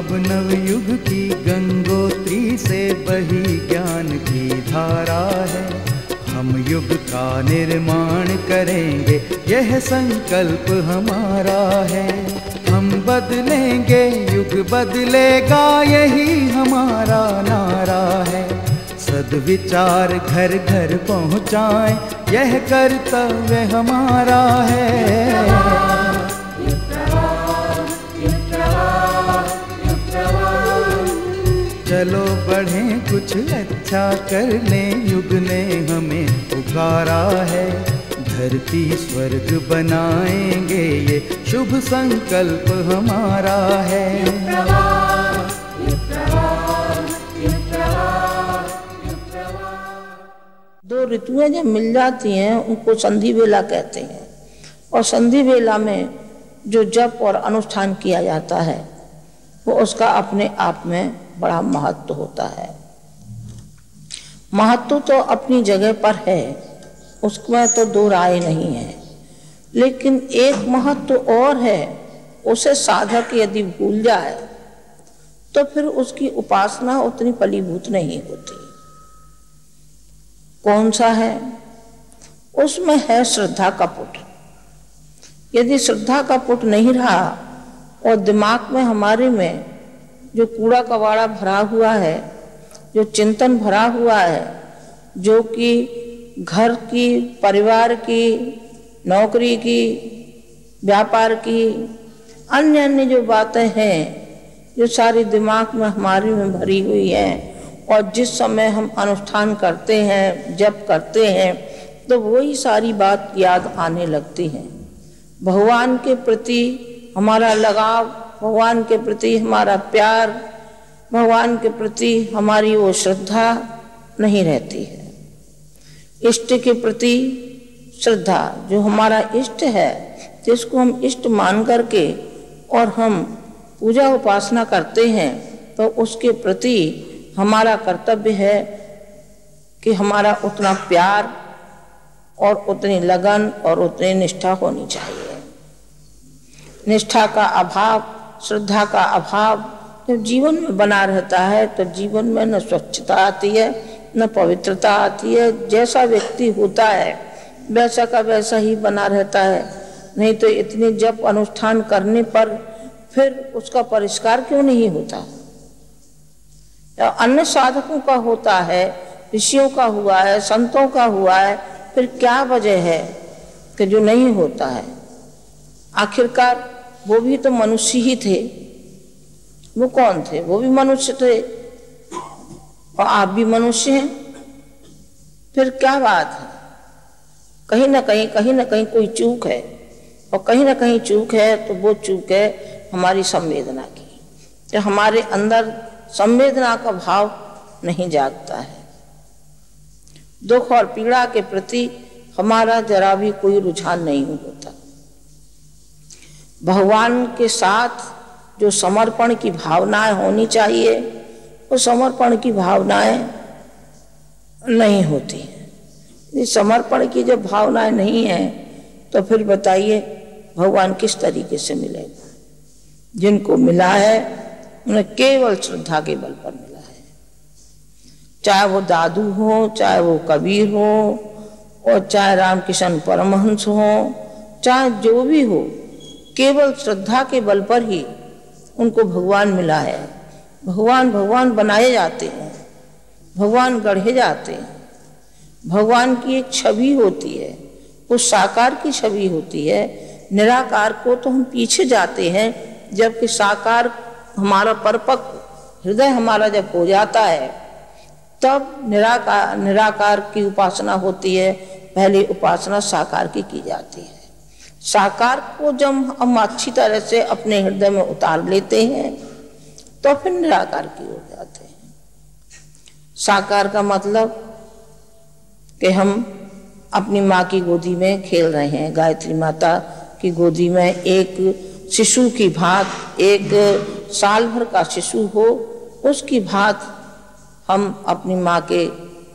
अब नवयुग की गंगोत्री से बही ज्ञान की धारा है। हम युग का निर्माण करेंगे, यह संकल्प हमारा है। हम बदलेंगे, युग बदलेगा, यही हमारा नारा है। सद्विचार घर घर पहुँचाएं, यह कर्तव्य हमारा है। चलो बढ़ें, कुछ अच्छा कर लें, युग ने हमें पुकारा है। धरती स्वर्ग बनाएंगे, ये शुभ संकल्प हमारा है। दो ऋतुएं जब मिल जाती हैं उनको संधि बेला कहते हैं। और संधि बेला में जो जप और अनुष्ठान किया जाता है वो उसका अपने आप में बड़ा महत्व होता है। महत्व तो अपनी जगह पर है, उसमें तो दो राय नहीं है, लेकिन एक महत्व और है, उसे साधक यदि भूल जाए तो फिर उसकी उपासना उतनी फलीभूत नहीं होती। कौन सा है? उसमें है श्रद्धा का पुट। यदि श्रद्धा का पुट नहीं रहा और दिमाग में हमारे में जो कूड़ा कबाड़ा भरा हुआ है, जो चिंतन भरा हुआ है, जो कि घर की, परिवार की, नौकरी की, व्यापार की, अन्य अन्य जो बातें हैं, जो सारी दिमाग में हमारे में भरी हुई हैं, और जिस समय हम अनुष्ठान करते हैं, जप करते हैं, तो वही सारी बात याद आने लगती है। भगवान के प्रति हमारा लगाव, भगवान के प्रति हमारा प्यार, भगवान के प्रति हमारी वो श्रद्धा नहीं रहती है। इष्ट के प्रति श्रद्धा, जो हमारा इष्ट है, जिसको हम इष्ट मान करके और हम पूजा उपासना करते हैं, तो उसके प्रति हमारा कर्तव्य है कि हमारा उतना प्यार और उतनी लगन और उतनी निष्ठा होनी चाहिए। निष्ठा का अभाव, श्रद्धा का अभाव जब जीवन में बना रहता है तो जीवन में न स्वच्छता आती है, न पवित्रता आती है। जैसा व्यक्ति होता है वैसा का वैसा ही बना रहता है। नहीं तो इतने जप अनुष्ठान करने पर फिर उसका परिष्कार क्यों नहीं होता? या अन्य साधकों का होता है, ऋषियों का हुआ है, संतों का हुआ है, फिर क्या वजह है कि जो नहीं होता है? आखिरकार वो भी तो मनुष्य ही थे। वो कौन थे? वो भी मनुष्य थे और आप भी मनुष्य हैं। फिर क्या बात है? कहीं ना कहीं कोई चूक है, और कहीं ना कहीं चूक है तो वो चूक है हमारी संवेदना की। कि हमारे अंदर संवेदना का भाव नहीं जागता है। दुख और पीड़ा के प्रति हमारा जरा भी कोई रुझान नहीं होता। भगवान के साथ जो समर्पण की भावनाएं होनी चाहिए, वो समर्पण की भावनाएं नहीं होती हैं। समर्पण की जब भावनाएं नहीं हैं तो फिर बताइए भगवान किस तरीके से मिलेगा? जिनको मिला है उन्हें केवल श्रद्धा के बल पर मिला है। चाहे वो दादू हो, चाहे वो कबीर हो, और चाहे रामकृष्ण परमहंस हो, चाहे जो भी हो, केवल श्रद्धा के बल पर ही उनको भगवान मिला है। भगवान बनाए जाते हैं, भगवान गढ़े जाते हैं। भगवान की एक छवि होती है, वो साकार की छवि होती है। निराकार को तो हम पीछे जाते हैं, जबकि साकार हमारा परिपक्व हृदय हमारा जब हो जाता है तब निराकार की उपासना होती है। पहले उपासना साकार की जाती है। साकार को जब हम अच्छी तरह से अपने हृदय में उतार लेते हैं तो फिर निराकार की ओर जाते हैं। साकार का मतलब कि हम अपनी माँ की गोदी में खेल रहे हैं, गायत्री माता की गोदी में एक शिशु की भांत, एक साल भर का शिशु हो उसकी भांत हम अपनी माँ के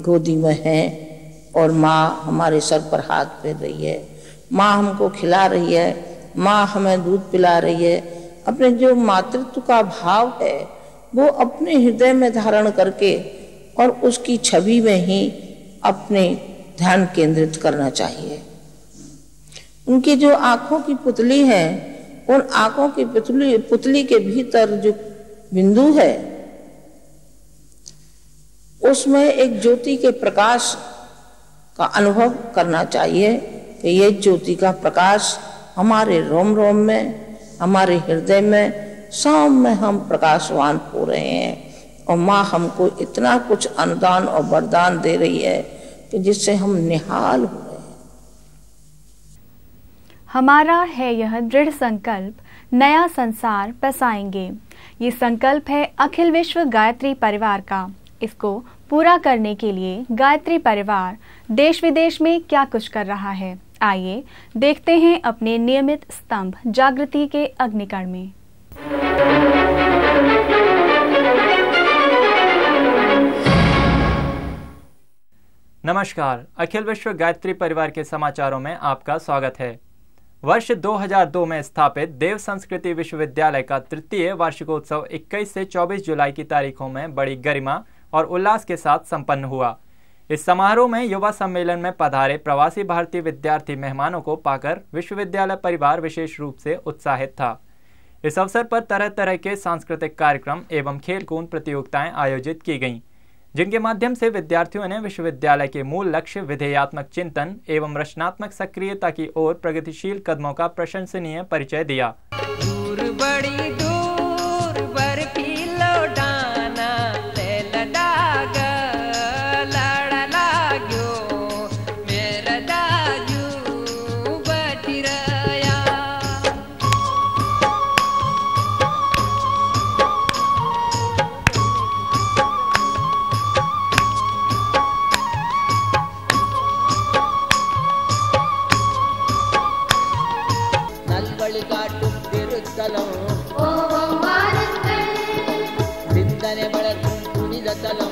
गोदी में हैं, और माँ हमारे सर पर हाथ फेर रही है, माँ हमको खिला रही है, माँ हमें दूध पिला रही है। अपने जो मातृत्व का भाव है वो अपने हृदय में धारण करके और उसकी छवि में ही अपने ध्यान केंद्रित करना चाहिए। उनकी जो आंखों की पुतली है, उन आंखों की पुतली के भीतर जो बिंदु है उसमें एक ज्योति के प्रकाश का अनुभव करना चाहिए कि ये ज्योति का प्रकाश हमारे रोम रोम में, हमारे हृदय में, सब में हम प्रकाशवान हो रहे हैं और माँ हमको इतना कुछ अनुदान और वरदान दे रही है कि जिससे हम निहाल हो रहे हैं। हमारा है यह दृढ़ संकल्प, नया संसार बसाएंगे। ये संकल्प है अखिल विश्व गायत्री परिवार का। इसको पूरा करने के लिए गायत्री परिवार देश विदेश में क्या कुछ कर रहा है, आइए देखते हैं अपने नियमित स्तंभ जागृति के अग्निकण में। नमस्कार, अखिल विश्व गायत्री परिवार के समाचारों में आपका स्वागत है। वर्ष 2002 में स्थापित देव संस्कृति विश्वविद्यालय का तृतीय वार्षिकोत्सव 21 से 24 जुलाई की तारीखों में बड़ी गरिमा और उल्लास के साथ संपन्न हुआ। इस समारोह में युवा सम्मेलन में पधारे प्रवासी भारतीय विद्यार्थी मेहमानों को पाकर विश्वविद्यालय परिवार विशेष रूप से उत्साहित था। इस अवसर पर तरह तरह के सांस्कृतिक कार्यक्रम एवं खेलकूद प्रतियोगिताएं आयोजित की गईं, जिनके माध्यम से विद्यार्थियों ने विश्वविद्यालय के मूल लक्ष्य विधेयात्मक चिंतन एवं रचनात्मक सक्रियता की ओर प्रगतिशील कदमों का प्रशंसनीय परिचय दिया। दूर बड़ी दूर बर्फीलो डाना ले लडाग लड़ा लाग्यो मेरा दाजू बैठी रया। ನಲ್ವಳಿ ಕಾಟುತ್ತಿರುತ್ತಲೋ ಸಿಂಧನೆ ಬಳಕು ಕುಣಿದತ್ತಲೋ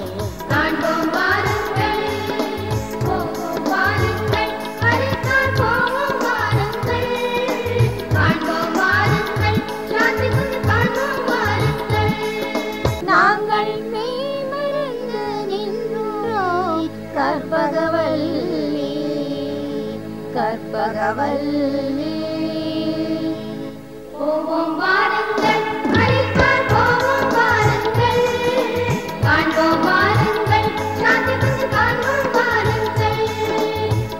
நாங்கள் மெய்மறந்து நின்றோம் கற்பகவல்லி கற்பகவல்லி. போவோம் வாருங்கள் அழைப்பார் போவோம் வாருங்கள் காண்போம் வாருங்கள் சாந்தி வந்து காண்போம் வாருங்கள்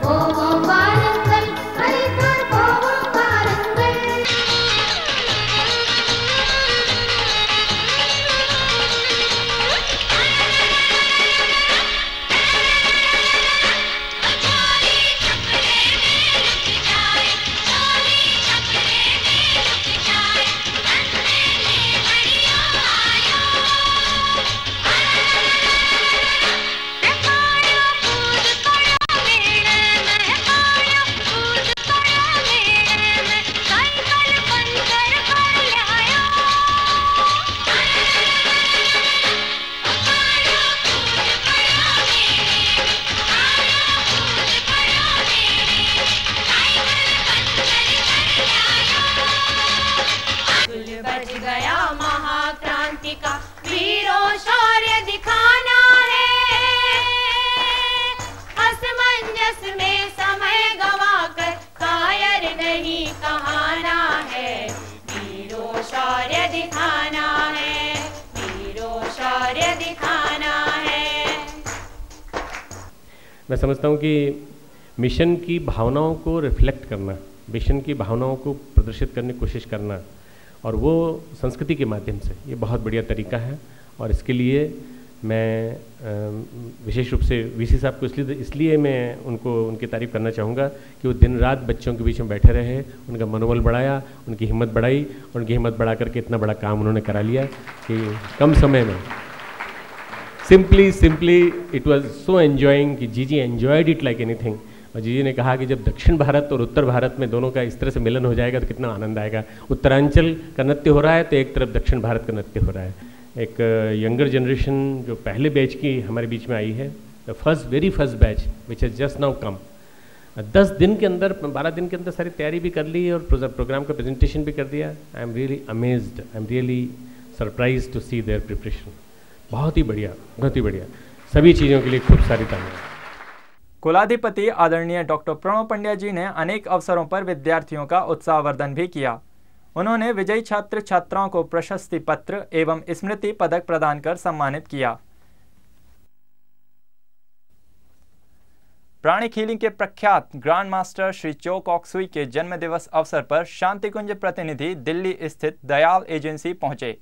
போவோம் வாருங்கள் அழைப்பார் போவோம் வாருங்கள். बज गया महाक्रांति का वीरों शौर्य दिखाना है, असमंजस में समय गवाकर कायर नहीं कहाना है, वीरों शौर्य दिखाना है, वीरों शौर्य दिखाना है। मैं समझता हूँ कि मिशन की भावनाओं को रिफ्लेक्ट करना, मिशन की भावनाओं को प्रदर्शित करने की कोशिश करना और वो संस्कृति के माध्यम से, ये बहुत बढ़िया तरीका है। और इसके लिए मैं विशेष रूप से वीसी साहब को इसलिए मैं उनको उनकी तारीफ़ करना चाहूँगा कि वो दिन रात बच्चों के बीच में बैठे रहे, उनका मनोबल बढ़ाया, उनकी हिम्मत बढ़ाई, और उनकी हिम्मत बढ़ा करके इतना बड़ा काम उन्होंने करा लिया कि कम समय में simply it was so enjoying कि जीजी एन्जॉयड इट लाइक एनीथिंग। और जीजी ने कहा कि जब दक्षिण भारत और उत्तर भारत में दोनों का इस तरह से मिलन हो जाएगा तो कितना आनंद आएगा। उत्तरांचल का नृत्य हो रहा है तो एक तरफ दक्षिण भारत का नृत्य हो रहा है। एक यंगर जनरेशन जो पहले बैच की हमारे बीच में आई है, the very first batch which has just now come, 10 दिन के अंदर 12 दिन के अंदर सारी तैयारी भी कर ली और प्रोग्राम का प्रेजेंटेशन भी कर दिया। I am really amazed, I am really surprise to see their preparation. बहुत ही बढ़िया, बहुत ही बढ़िया। सभी चीज़ों के लिए खूब सारी तालियां। कुलाधिपति आदरणीय डॉक्टर प्रणव पंड्या जी ने अनेक अवसरों पर विद्यार्थियों का उत्साहवर्धन भी किया। उन्होंने विजयी छात्र छात्राओं को प्रशस्ति पत्र एवं स्मृति पदक प्रदान कर सम्मानित किया। प्राणिक हीलिंग के प्रख्यात ग्रैंड मास्टर श्री चो कॉक सुई के जन्म दिवस अवसर पर शांति कुंज प्रतिनिधि दिल्ली स्थित दयाल एजेंसी पहुंचे।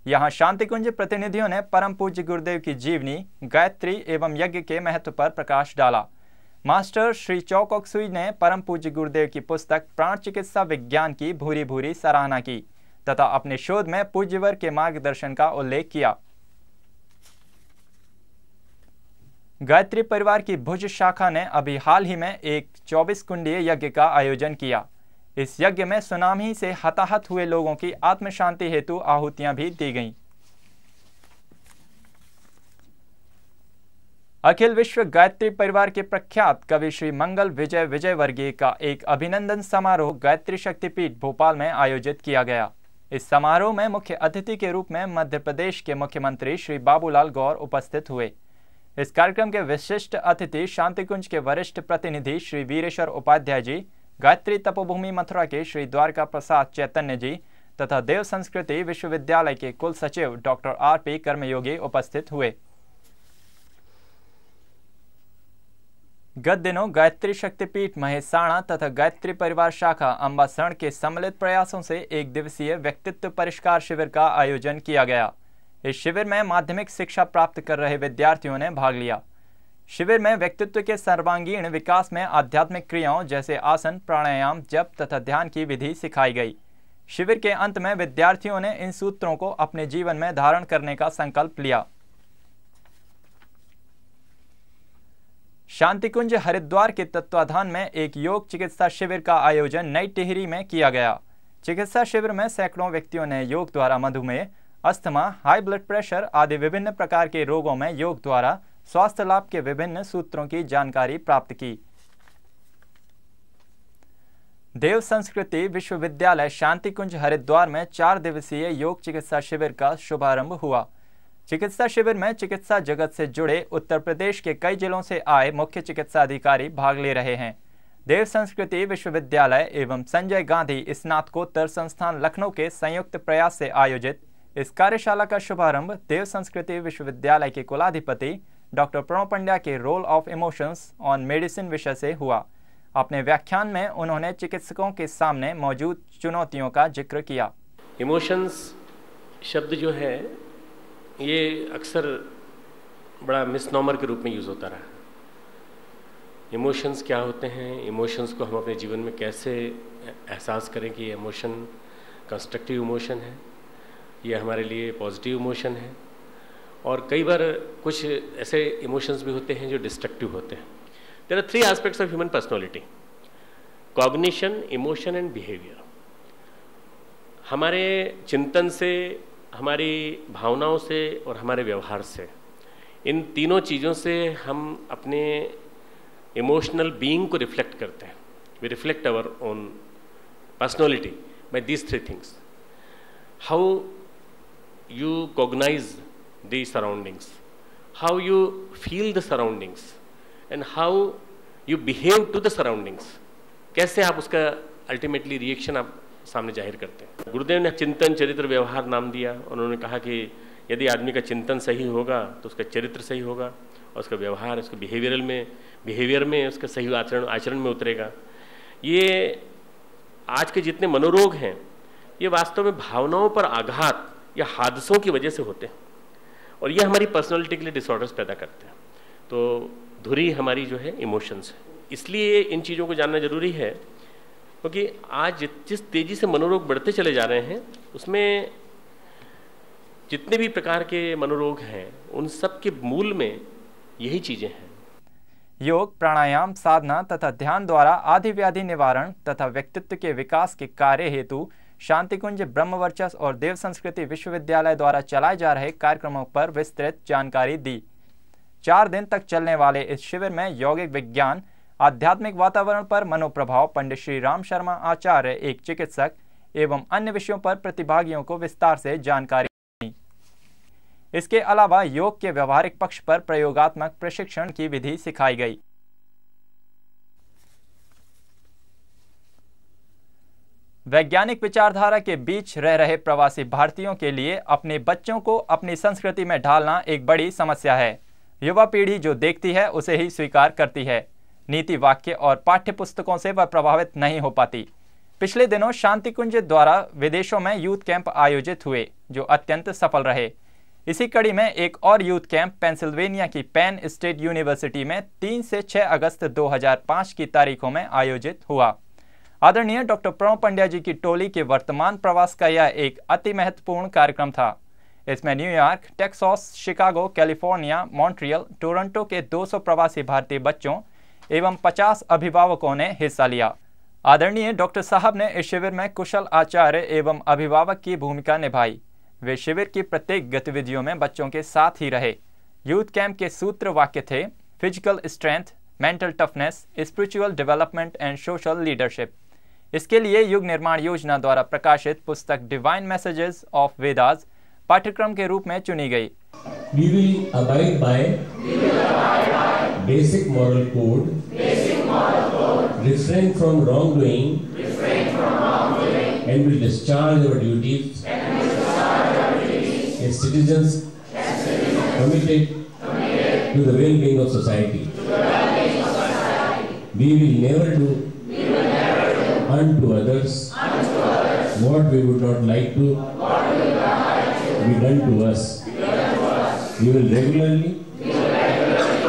यहां शांति कुंज प्रतिनिधियों ने परम पूज्य गुरुदेव की जीवनी, गायत्री एवं यज्ञ के महत्व पर प्रकाश डाला। मास्टर श्री चो कॉक सुई ने परम पूज्य गुरुदेव की पुस्तक प्राण चिकित्सा विज्ञान की भूरी भूरी सराहना की तथा अपने शोध में पूज्यवर के मार्गदर्शन का उल्लेख किया। गायत्री परिवार की भुज शाखा ने अभी हाल ही में एक 24 कुंडीय यज्ञ का आयोजन किया। इस यज्ञ में सुनामी से हताहत हुए लोगों की आत्म शांति हेतु आहुतियां भी दी गईं। अखिल विश्व गायत्री परिवार के प्रख्यात कवि श्री मंगल विजय विजयवर्गीय का एक अभिनंदन समारोह गायत्री शक्तिपीठ भोपाल में आयोजित किया गया। इस समारोह में मुख्य अतिथि के रूप में मध्य प्रदेश के मुख्यमंत्री श्री बाबूलाल गौर उपस्थित हुए। इस कार्यक्रम के विशिष्ट अतिथि शांतिकुंज के वरिष्ठ प्रतिनिधि श्री वीरेश्वर उपाध्याय जी, गायत्री तपोभूमि मथुरा के श्री द्वारका प्रसाद चैतन्य जी तथा देव संस्कृति विश्वविद्यालय के कुल सचिव डॉक्टर आर.पी. कर्मयोगी उपस्थित हुए। गत दिनों गायत्री शक्तिपीठ महेसाणा तथा गायत्री परिवार शाखा अंबासरण के सम्मिलित प्रयासों से एक दिवसीय व्यक्तित्व परिष्कार शिविर का आयोजन किया गया। इस शिविर में माध्यमिक शिक्षा प्राप्त कर रहे विद्यार्थियों ने भाग लिया। शिविर में व्यक्तित्व के सर्वांगीण विकास में आध्यात्मिक क्रियाओं जैसे आसन, प्राणायाम, जप तथा ध्यान की विधि सिखाई गई। शिविर के अंत में विद्यार्थियों ने इन सूत्रों को अपने जीवन में धारण करने का संकल्प लिया। शांतिकुंज हरिद्वार के तत्वाधान में एक योग चिकित्सा शिविर का आयोजन नई टिहरी में किया गया। चिकित्सा शिविर में सैकड़ों व्यक्तियों ने योग द्वारा मधुमेह, अस्थमा, हाई ब्लड प्रेशर आदि विभिन्न प्रकार के रोगों में योग द्वारा स्वास्थ्य लाभ के विभिन्न सूत्रों की जानकारी प्राप्त की। देव संस्कृति विश्वविद्यालय शांतिकुंज हरिद्वार में 4 दिवसीय योग चिकित्सा शिविर का शुभारंभ हुआ। चिकित्सा शिविर में चिकित्सा जगत से जुड़े उत्तर प्रदेश के कई जिलों से आए मुख्य चिकित्सा अधिकारी भाग ले रहे हैं। देव संस्कृति विश्वविद्यालय एवं संजय गांधी स्नातकोत्तर संस्थान लखनऊ के संयुक्त प्रयास से आयोजित इस कार्यशाला का शुभारंभ देव संस्कृति विश्वविद्यालय के कुलाधिपति डॉक्टर प्रणव पंड्या के role of emotions on medicine विषय से हुआ। अपने व्याख्यान में उन्होंने चिकित्सकों के सामने मौजूद चुनौतियों का जिक्र किया। इमोशंस शब्द जो है ये अक्सर बड़ा मिसनॉमर के रूप में यूज़ होता रहा। इमोशंस क्या होते हैं, इमोशंस को हम अपने जीवन में कैसे एहसास करें कि ये इमोशन कंस्ट्रक्टिव इमोशन है, ये हमारे लिए पॉजिटिव इमोशन है, और कई बार कुछ ऐसे इमोशंस भी होते हैं जो डिस्ट्रक्टिव होते हैं। There are 3 aspects of human personality: cognition, emotion and behaviour. हमारे चिंतन से, हमारी भावनाओं से और हमारे व्यवहार से, इन तीनों चीज़ों से हम अपने इमोशनल बीइंग को रिफ्लेक्ट करते हैं। We reflect our own personality by these 3 things. How you cognize the surroundings, how you feel the surroundings, and how you behave to the surroundings। कैसे आप उसका अल्टीमेटली रिएक्शन आप सामने जाहिर करते हैं। गुरुदेव ने चिंतन, चरित्र, व्यवहार नाम दिया। उन्होंने कहा कि यदि आदमी का चिंतन सही होगा तो उसका चरित्र सही होगा और उसका व्यवहार, उसका बिहेवियर में उसका सही आचरण में उतरेगा। ये आज के जितने मनोरोग हैं ये वास्तव में भावनाओं पर आघात या हादसों की वजह से होते हैं, और ये हमारी पर्सनालिटी के लिए डिसऑर्डर्स पैदा करते हैं। तो धुरी हमारी जो है इमोशंस है। इसलिए इन चीज़ों को जानना जरूरी है, क्योंकि आज जिस तेज़ी से मनोरोग बढ़ते चले जा रहे हैं उसमें जितने भी प्रकार के मनोरोग हैं उन सब के मूल में यही चीज़ें हैं। योग, प्राणायाम, साधना तथा ध्यान द्वारा आदि व्याधि निवारण तथा व्यक्तित्व के विकास के कार्य हेतु शांतिकुंज ब्रह्मवर्चस्व और देव संस्कृति विश्वविद्यालय द्वारा चलाए जा रहे कार्यक्रमों पर विस्तृत जानकारी दी। 4 दिन तक चलने वाले इस शिविर में यौगिक विज्ञान, आध्यात्मिक वातावरण पर मनोप्रभाव पंडित श्री राम शर्मा आचार्य, एक चिकित्सक, एवं अन्य विषयों पर प्रतिभागियों को विस्तार से जानकारी दी। इसके अलावा योग के व्यवहारिक पक्ष पर प्रयोगात्मक प्रशिक्षण की विधि सिखाई गई। वैज्ञानिक विचारधारा के बीच रह रहे प्रवासी भारतीयों के लिए अपने बच्चों को अपनी संस्कृति में ढालना एक बड़ी समस्या है। युवा पीढ़ी जो देखती है उसे ही स्वीकार करती है। नीति वाक्य और पाठ्य पुस्तकों से वह प्रभावित नहीं हो पाती। पिछले दिनों शांति कुंज द्वारा विदेशों में यूथ कैंप आयोजित हुए, जो अत्यंत सफल रहे। इसी कड़ी में एक और यूथ कैंप पेंसिल्वेनिया की पेन स्टेट यूनिवर्सिटी में 3 से 6 अगस्त 2005 की तारीखों में आयोजित हुआ। आदरणीय डॉक्टर प्रणव पंड्या जी की टोली के वर्तमान प्रवास का यह एक अति महत्वपूर्ण कार्यक्रम था। इसमें New York, Texas, Chicago, California, Montreal, Toronto के 200 प्रवासी भारतीय बच्चों एवं 50 अभिभावकों ने हिस्सा लिया। आदरणीय डॉक्टर साहब ने इस शिविर में कुशल आचार्य एवं अभिभावक की भूमिका निभाई। वे शिविर की प्रत्येक गतिविधियों में बच्चों के साथ ही रहे। यूथ कैंप के सूत्र वाक्य थे: physical strength, mental toughness, spiritual development and social leadership. इसके लिए युग निर्माण योजना द्वारा प्रकाशित पुस्तक डिवाइन मैसेजेस ऑफ वेदास पाठ्यक्रम के रूप में चुनी गई। We will abide by basic moral code, refrain from wrongdoing, and will discharge our duties as citizens committed to the well-being of society. We will never do unto others what we would not like to be done to us. We will regularly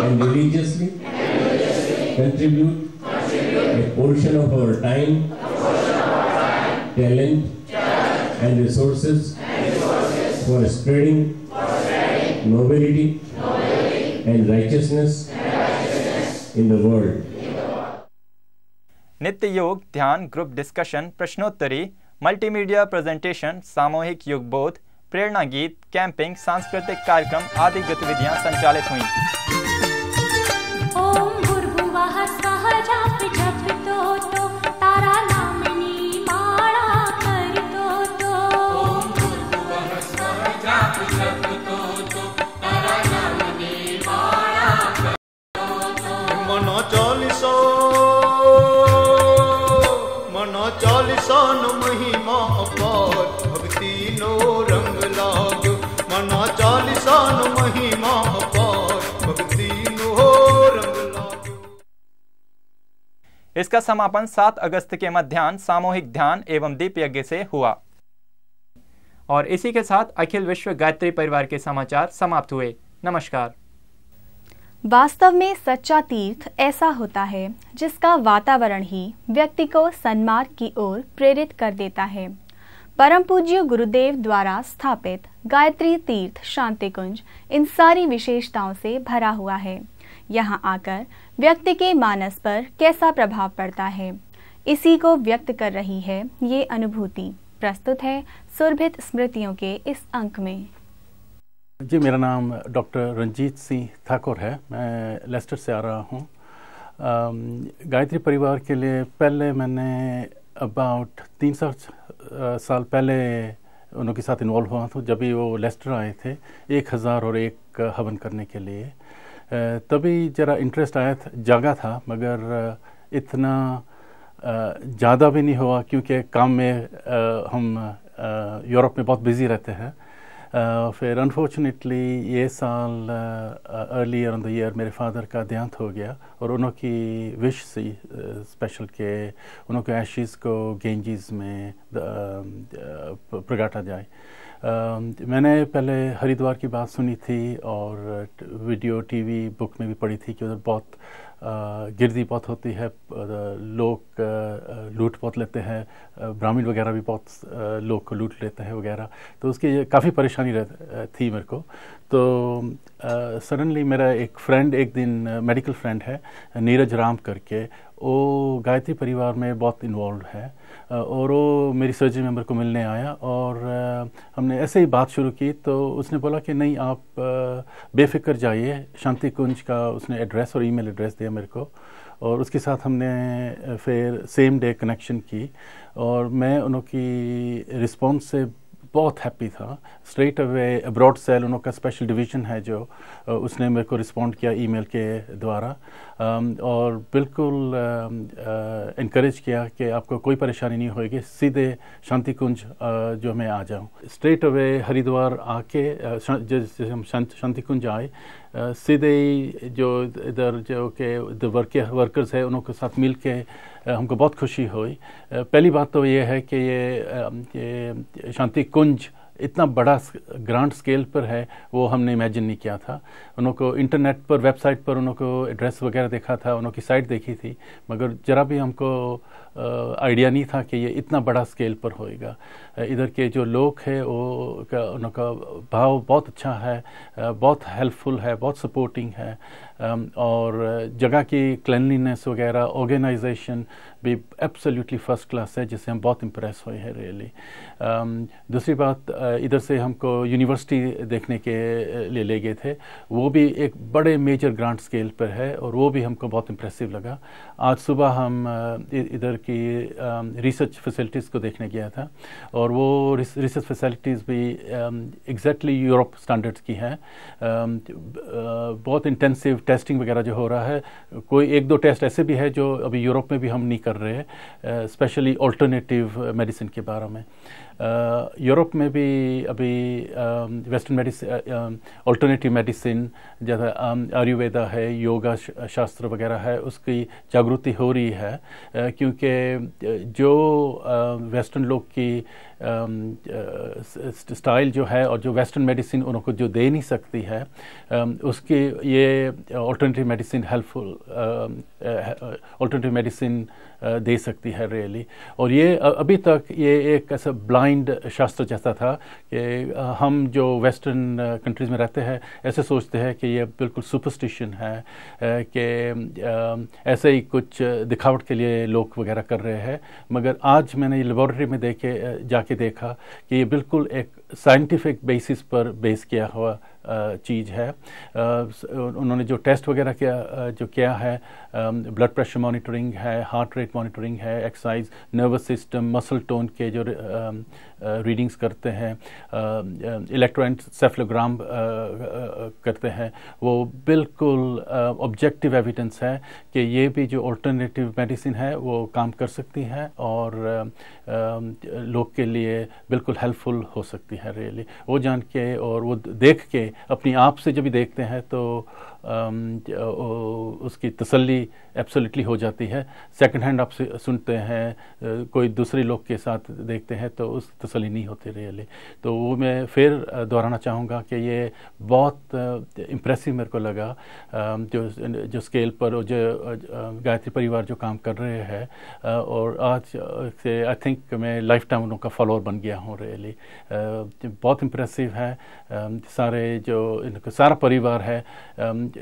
and religiously contribute a portion of our time, talent, and resources for spreading nobility and righteousness in the world. नित्य योग, ध्यान, group discussion, प्रश्नोत्तरी, multimedia presentation, सामूहिक योग बोध, प्रेरणा गीत, camping, सांस्कृतिक कार्यक्रम आदि गतिविधियां संचालित हुईं। ओम भूर्भुवः स्वः जप जप तो तारा नामनी माला कर तो ओम भूर्भुवः स्वः जप जप तो तारा नामनी माला कर तो मनो चालीसान महिमा अपार भक्ति नो रंग लागो। मना चालीसान महिमा अपार भक्ति नो रंग लागो। इसका समापन 7 अगस्त के मध्याह्न सामूहिक ध्यान एवं दीप यज्ञ से हुआ। और इसी के साथ अखिल विश्व गायत्री परिवार के समाचार समाप्त हुए। नमस्कार। वास्तव में सच्चा तीर्थ ऐसा होता है जिसका वातावरण ही व्यक्ति को सन्मार्ग की ओर प्रेरित कर देता है। परम पूज्य गुरुदेव द्वारा स्थापित गायत्री तीर्थ शांति कुंज इन सारी विशेषताओं से भरा हुआ है। यहाँ आकर व्यक्ति के मानस पर कैसा प्रभाव पड़ता है, इसी को व्यक्त कर रही है ये अनुभूति। प्रस्तुत है सुरभित स्मृतियों के इस अंक में। जी, मेरा नाम डॉक्टर रंजीत सिंह ठाकुर है। मैं लेस्टर से आ रहा हूँ। गायत्री परिवार के लिए पहले मैंने अबाउट 3 साल पहले उनके साथ इन्वॉल्व हुआ था। जब भी वो लेस्टर आए थे 1001 हवन करने के लिए, तभी ज़रा इंटरेस्ट जागा था, मगर इतना ज़्यादा भी नहीं हुआ क्योंकि काम में हम यूरोप में बहुत बिज़ी रहते हैं। फिर अनफॉर्चुनेटली ये साल अर्लियर इन द ईयर मेरे फादर का देहांत हो गया और उनकी विश सी स्पेशल के उनके एशेज़ को गेंजीज में प्रगाटा जाए। मैंने पहले हरिद्वार की बात सुनी थी और वीडियो टीवी बुक में भी पढ़ी थी कि उधर बहुत गिरदी बहुत होती है, लोग लूट बहुत लेते हैं, ब्राह्मण वगैरह भी बहुत लोग को लूट लेते हैं वगैरह। तो उसकी काफ़ी परेशानी थी मेरे को। तो सडनली मेरा एक फ्रेंड, एक दिन मेडिकल फ्रेंड है नीरज राम करके, वो गायत्री परिवार में बहुत इन्वॉल्व है और वो मेरी सर्जरी मेंबर को मिलने आया और हमने ऐसे ही बात शुरू की तो उसने बोला कि नहीं आप बेफिक्र जाइए। शांति कुंज का उसने एड्रेस और ईमेल एड्रेस दिया मेरे को और उसके साथ हमने फिर सेम डे कनेक्शन की और मैं उनकी रिस्पॉन्स से बहुत हैप्पी था। स्ट्रेट अवे अब्रॉड सेल उनका स्पेशल डिवीज़न है जो उसने मेरे को रिस्पॉन्ड किया ईमेल के द्वारा और बिल्कुल इनकरेज किया कि आपको कोई परेशानी नहीं होगी, सीधे शांति कुंज जो मैं आ जाऊं। स्ट्रेट अवे हरिद्वार आके जैसे हम शांति कुंज आए सीधे ही जो इधर जो के वर्कर्स है उनके साथ मिल के हमको बहुत खुशी हुई। पहली बात तो ये है कि ये शांति कुंज इतना बड़ा ग्रांड स्केल पर है वो हमने इमेजिन नहीं किया था। उनको इंटरनेट पर वेबसाइट पर उनको एड्रेस वगैरह देखा था, उनकी साइट देखी थी, मगर ज़रा भी हमको आइडिया नहीं था कि ये इतना बड़ा स्केल पर होएगा। इधर के जो लोग हैं वो उनका भाव बहुत अच्छा है, बहुत हेल्पफुल है, बहुत सपोर्टिंग है और जगह की क्लिनलीनेस वगैरह ऑर्गेनाइजेशन भी एब्सोल्युटली फर्स्ट क्लास है, जिससे हम बहुत इम्प्रेस हुए हैं रियली। दूसरी बात, इधर से हमको यूनिवर्सिटी देखने के लिए ले गए थे, वो भी एक बड़े मेजर ग्रांड स्केल पर है और वो भी हमको बहुत इम्प्रेसिव लगा। आज सुबह हम इधर की रिसर्च फैसिलिटीज़ को देखने गया था और वो रिसर्च फैसिलिटीज़ भी एग्जैक्टली यूरोप स्टैंडर्ड्स की हैं। बहुत इंटेंसिव टेस्टिंग वगैरह जो हो रहा है, कोई एक दो टेस्ट ऐसे भी है जो अभी यूरोप में भी हम नहीं कर रहे हैं, स्पेशली ऑल्टरनेटिव मेडिसिन के बारे में। यूरोप में भी अभी वेस्टर्न मेडिसिन, ऑल्टरनेटिव मेडिसिन जैसे आयुर्वेदा है, योगा शास्त्र वगैरह है, उसकी जागृति हो रही है क्योंकि जो वेस्टर्न लोग की स्टाइल जो है और जो वेस्टर्न मेडिसिन उनको जो दे नहीं सकती है उसकी ये alternative medicine helpful, alternative medicine दे सकती है रियली। और ये अभी तक ये एक ऐसा ब्लाइंड शास्त्र जैसा था कि हम जो वेस्टर्न कंट्रीज़ में रहते हैं ऐसे सोचते हैं कि ये बिल्कुल सुपरस्टिशन है कि ऐसे ही कुछ दिखावट के लिए लोग वगैरह कर रहे हैं, मगर आज मैंने ये लेबॉरेटरी में जाके देखा कि ये बिल्कुल एक साइंटिफिक बेसिस पर बेस किया हुआ चीज़ है। उन्होंने जो टेस्ट वगैरह किया है, ब्लड प्रेशर मॉनिटरिंग है, हार्ट रेट मॉनिटरिंग है, exercise, nervous system, muscle tone के जो रीडिंग्स करते हैं, इलेक्ट्रोएन्सेफेलोग्राम करते हैं, वो बिल्कुल ऑब्जेक्टिव एविडेंस है कि ये भी जो ऑल्टरनेटिव मेडिसिन है वो काम कर सकती है और लोग के लिए बिल्कुल हेल्पफुल हो सकती है रियली। वो जान के और वो देख के अपनी आप से जब भी देखते हैं तो उसकी तसल्ली एब्सोल्युटली हो जाती है। सेकंड हैंड आप सुनते हैं, कोई दूसरे लोग के साथ देखते हैं तो उस तसल्ली नहीं होती रियली। तो वो मैं फिर दोहराना चाहूँगा कि ये बहुत इम्प्रेसिव मेरे को लगा जो स्केल पर जो गायत्री परिवार जो काम कर रहे हैं और आज से आई थिंक मैं लाइफ टाइम उनका फॉलोअर बन गया हूँ रियली। बहुत इम्प्रेसिव है। सारे जो इनका सारा परिवार है,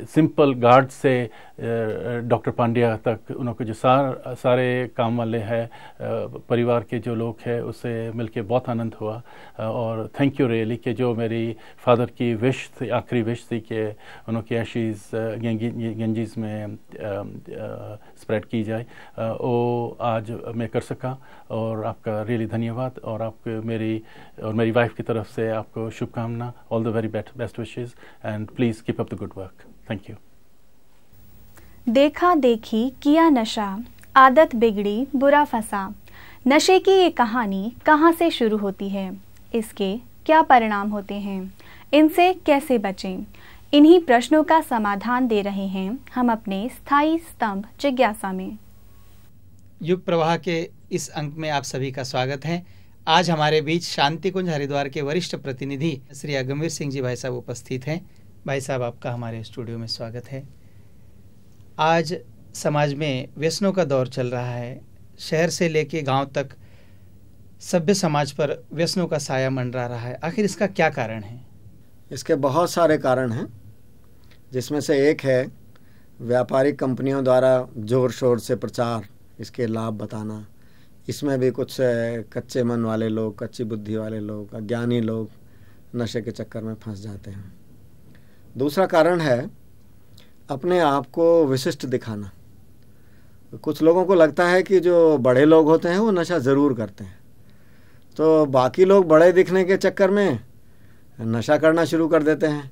सिंपल गार्ड से डॉक्टर पांड्या तक, उनको जो सारे काम वाले हैं, परिवार के जो लोग हैं, उससे मिलके बहुत आनंद हुआ और थैंक यू रियली कि जो मेरी फादर की विश थी, आखिरी विश थी कि उनकी एशीज़ गंजीज़ में स्प्रेड की जाए, वो आज मैं कर सका और आपका रियली धन्यवाद और आपको मेरी वाइफ की तरफ से आपको शुभकामना। All the very best wishes and please keep up the good work. Thank you. देखा देखी किया नशा, आदत बिगड़ी बुरा फंसा। नशे की ये कहानी कहाँ से शुरू होती है, इसके क्या परिणाम होते हैं, इनसे कैसे बचें, इन्हीं प्रश्नों का समाधान दे रहे हैं हम अपने स्थायी स्तंभ जिज्ञासा में। युग प्रवाह के इस अंक में आप सभी का स्वागत है। आज हमारे बीच शांति कुंज हरिद्वार के वरिष्ठ प्रतिनिधि श्री अगमवीर सिंह जी भाई साहब उपस्थित हैं। भाई साहब, आपका हमारे स्टूडियो में स्वागत है। आज समाज में व्यसनों का दौर चल रहा है। शहर से लेके गांव तक सभ्य समाज पर व्यसनों का साया मंडरा रहा है। आखिर इसका क्या कारण है? इसके बहुत सारे कारण हैं, जिसमें से एक है व्यापारिक कंपनियों द्वारा ज़ोर शोर से प्रचार, इसके लाभ बताना, इसमें भी कुछ कच्चे मन वाले लोग, कच्ची बुद्धि वाले लोग, अज्ञानी लोग नशे के चक्कर में फंस जाते हैं। दूसरा कारण है अपने आप को विशिष्ट दिखाना। कुछ लोगों को लगता है कि जो बड़े लोग होते हैं वो नशा ज़रूर करते हैं, तो बाकी लोग बड़े दिखने के चक्कर में नशा करना शुरू कर देते हैं।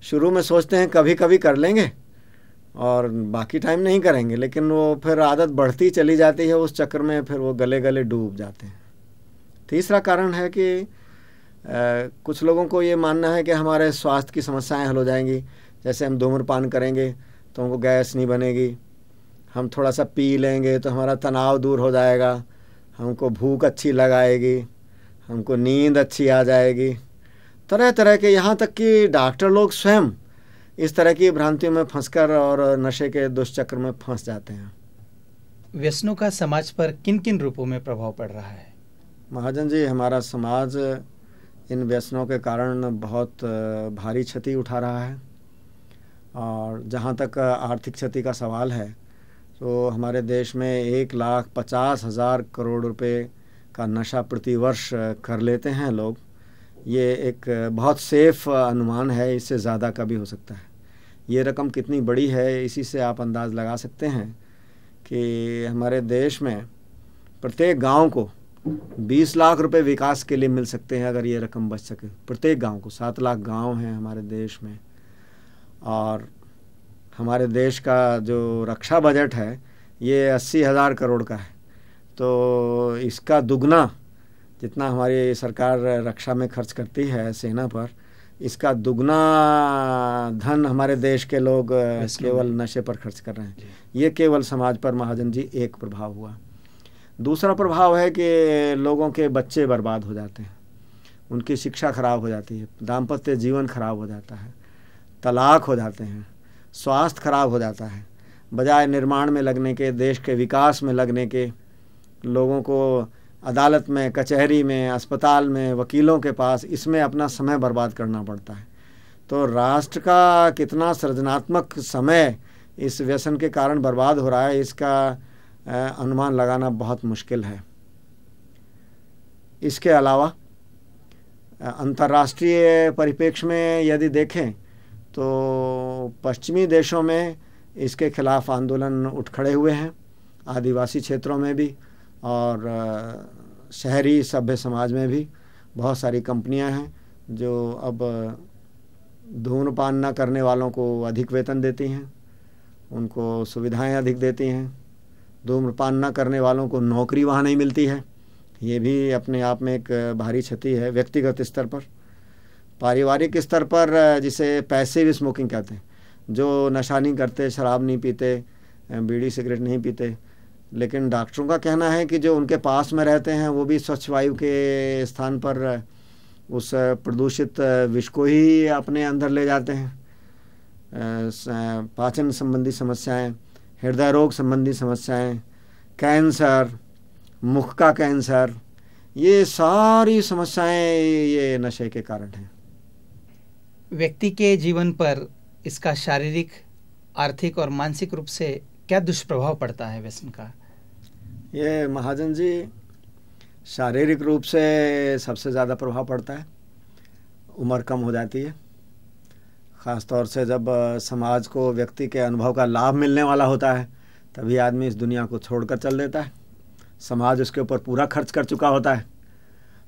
शुरू में सोचते हैं कभी कभी कर लेंगे और बाकी टाइम नहीं करेंगे, लेकिन वो फिर आदत बढ़ती चली जाती है, उस चक्कर में फिर वो गले गले डूब जाते हैं। तीसरा कारण है कि कुछ लोगों को ये मानना है कि हमारे स्वास्थ्य की समस्याएं हल हो जाएंगी। जैसे हम धूम्रपान करेंगे तो हमको गैस नहीं बनेगी, हम थोड़ा सा पी लेंगे तो हमारा तनाव दूर हो जाएगा, हमको भूख अच्छी लगाएगी, हमको नींद अच्छी आ जाएगी। तरह तरह के, यहाँ तक कि डॉक्टर लोग स्वयं इस तरह की भ्रांतियों में फंसकर और नशे के दुष्चक्र में फंस जाते हैं। व्यसनों का समाज पर किन किन रूपों में प्रभाव पड़ रहा है? महाजन जी, हमारा समाज इन व्यसनों के कारण बहुत भारी क्षति उठा रहा है। और जहाँ तक आर्थिक क्षति का सवाल है तो हमारे देश में 1,50,000 करोड़ रुपए का नशा प्रतिवर्ष कर लेते हैं लोग। ये एक बहुत सेफ अनुमान है, इससे ज़्यादा का भी हो सकता है। ये रकम कितनी बड़ी है इसी से आप अंदाज़ लगा सकते हैं कि हमारे देश में प्रत्येक गांव को 20 लाख रुपए विकास के लिए मिल सकते हैं अगर ये रकम बच सके। प्रत्येक गांव को, 7 लाख गांव हैं हमारे देश में, और हमारे देश का जो रक्षा बजट है ये 80,000 करोड़ का है। तो इसका दुगना जितना हमारी सरकार रक्षा में खर्च करती है सेना पर, इसका दुगना धन हमारे देश के लोग केवल नशे पर खर्च कर रहे हैं। ये केवल समाज पर महाजन जी एक प्रभाव हुआ। दूसरा प्रभाव है कि लोगों के बच्चे बर्बाद हो जाते हैं, उनकी शिक्षा खराब हो जाती है, दाम्पत्य जीवन खराब हो जाता है, तलाक हो जाते हैं, स्वास्थ्य खराब हो जाता है। बजाय निर्माण में लगने के, देश के विकास में लगने के, लोगों को अदालत में, कचहरी में, अस्पताल में, वकीलों के पास, इसमें अपना समय बर्बाद करना पड़ता है। तो राष्ट्र का कितना सृजनात्मक समय इस व्यसन के कारण बर्बाद हो रहा है, इसका अनुमान लगाना बहुत मुश्किल है। इसके अलावा अंतर्राष्ट्रीय परिप्रेक्ष्य में यदि देखें तो पश्चिमी देशों में इसके खिलाफ आंदोलन उठ खड़े हुए हैं, आदिवासी क्षेत्रों में भी और शहरी सभ्य समाज में भी। बहुत सारी कंपनियां हैं जो अब धूम्रपान न करने वालों को अधिक वेतन देती हैं, उनको सुविधाएं अधिक देती हैं। धूम्रपान न करने वालों को नौकरी वहाँ नहीं मिलती है। ये भी अपने आप में एक भारी क्षति है। व्यक्तिगत स्तर पर, पारिवारिक स्तर पर, जिसे पैसिव स्मोकिंग कहते हैं, जो नशा नहीं करते, शराब नहीं पीते, बीड़ी सिगरेट नहीं पीते, लेकिन डॉक्टरों का कहना है कि जो उनके पास में रहते हैं वो भी स्वच्छ वायु के स्थान पर उस प्रदूषित विष को ही अपने अंदर ले जाते हैं। पाचन संबंधी समस्याएं, हृदय रोग संबंधी समस्याएं, कैंसर, मुख का कैंसर, ये सारी समस्याएं ये नशे के कारण हैं। व्यक्ति के जीवन पर इसका शारीरिक, आर्थिक और मानसिक रूप से क्या दुष्प्रभाव पड़ता है व्यसन का? ये महाजन जी, शारीरिक रूप से सबसे ज़्यादा प्रभाव पड़ता है। उम्र कम हो जाती है, ख़ास तौर से जब समाज को व्यक्ति के अनुभव का लाभ मिलने वाला होता है तभी आदमी इस दुनिया को छोड़कर चल देता है। समाज उसके ऊपर पूरा खर्च कर चुका होता है